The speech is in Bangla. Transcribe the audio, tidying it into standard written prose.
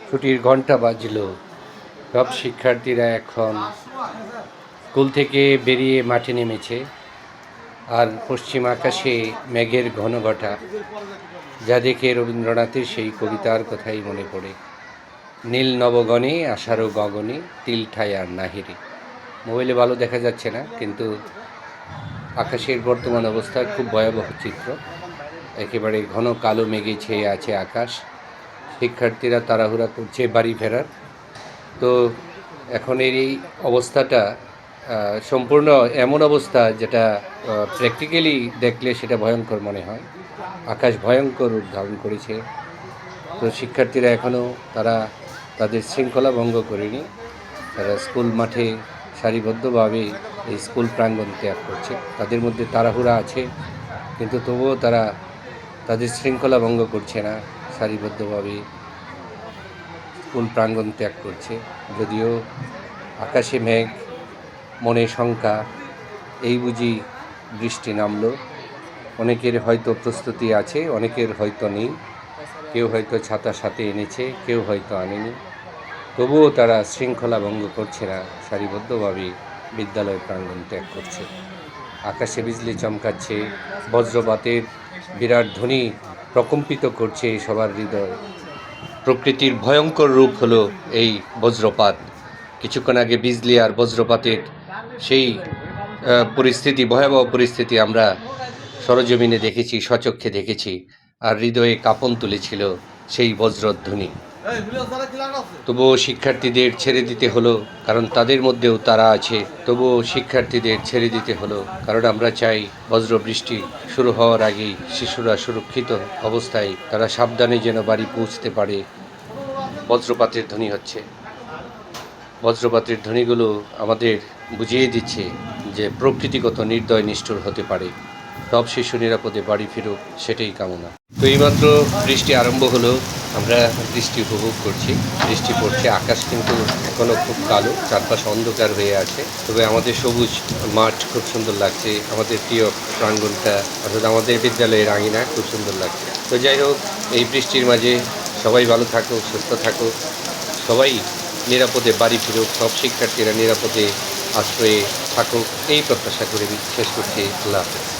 ছুটির ঘন্টা বাজলো। সব শিক্ষার্থীরা এখন স্কুল থেকে বেরিয়ে মাঠে নেমেছে। আর পশ্চিম আকাশে মেঘের ঘনঘটা, যা দেখে রবীন্দ্রনাথের সেই কবিতার কথাই মনে পড়ে। নীল নবগণে আষাঢ় গগনে তিল ঠায় আর নাহিরে। মোবাইলে ভালো দেখা যাচ্ছে না, কিন্তু আকাশের বর্তমান অবস্থা খুব ভয়াবহ চিত্র। একেবারে ঘন কালো মেঘে ছেয়ে আছে আকাশ। শিক্ষার্থীরা তাড়াহুড়া করছে বাড়ি ফেরার। তো এখন এই অবস্থাটা সম্পূর্ণ এমন অবস্থা যেটা প্র্যাকটিক্যালি দেখলে সেটা ভয়ঙ্কর মনে হয়। আকাশ ভয়ঙ্কর রূপ ধারণ করেছে। তো শিক্ষার্থীরা এখনও তাদের শৃঙ্খলা ভঙ্গ করেনি। তারা স্কুল মাঠে সারিবদ্ধভাবে এই স্কুল প্রাঙ্গণ ত্যাগ করছে। তাদের মধ্যে তাড়াহুড়া আছে, কিন্তু তবুও তারা তাদের শৃঙ্খলা ভঙ্গ করছে না, সারিবদ্ধভাবে স্কুল প্রাঙ্গণ ত্যাগ করছে। যদিও আকাশে মেঘ, মনে শঙ্কা, এই বুঝি বৃষ্টি নামলো। অনেকের হয়তো প্রস্তুতি আছে, অনেকের হয়তো নেই। কেউ হয়তো ছাতা সাথে এনেছে, কেউ হয়তো আনেনি। তবুও তারা শৃঙ্খলা ভঙ্গ করছে না, সারিবদ্ধভাবে বিদ্যালয় প্রাঙ্গণ ত্যাগ করছে। আকাশে বিজলি চমকাচ্ছে, বজ্রপাতের বিরাট ধ্বনি প্রকম্পিত করছে সবার হৃদয়। প্রকৃতির ভয়ঙ্কর রূপ হলো এই বজ্রপাত। কিছুক্ষণ আগে বিজলি আর বজ্রপাতের সেই পরিস্থিতি, ভয়াবহ পরিস্থিতি আমরা সরজমিনে দেখেছি, স্বচক্ষে দেখেছি। আর হৃদয়ে কাঁপন তুলেছিল সেই বজ্রধ্বনি। তবুও শিক্ষার্থীদের ছেড়ে দিতে হলো, কারণ তাদের মধ্যেও তারা আছে। তবুও শিক্ষার্থীদের ছেড়ে দিতে হলো, কারণ আমরা চাই বজ্র বৃষ্টি শুরু হওয়ার আগেই শিশুরা সুরক্ষিত অবস্থায় তারা সাবধানে যেন বাড়ি পৌঁছতে পারে। বজ্রপাতের ধ্বনি হচ্ছে। বজ্রপাতের ধ্বনিগুলো আমাদের বুঝিয়ে দিচ্ছে যে প্রকৃতি কত নির্দয় নিষ্ঠুর হতে পারে। সব শিশু নিরাপদে বাড়ি ফিরুক, সেটাই কামনা। তো এইমাত্র বৃষ্টি আরম্ভ হলো, আমরা বৃষ্টি উপভোগ করছি। বৃষ্টি পড়ছে, আকাশ কিন্তু এখনও খুব কালো, চারপাশে অন্ধকার হয়ে আছে। তবে আমাদের সবুজ মাঠ খুব সুন্দর লাগছে, আমাদের প্রিয় প্রাঙ্গণটা অর্থাৎ আমাদের বিদ্যালয়ের আঙিনা খুব সুন্দর লাগছে। তো যাই হোক, এই বৃষ্টির মাঝে সবাই ভালো থাকুক, সুস্থ থাকুক, সবাই নিরাপদে বাড়ি ফিরুক, সব শিক্ষার্থীরা নিরাপদে আশ্রয়ে থাকুক, এই প্রত্যাশা করে শেষ করছি। আল্লাহ হাফেজ।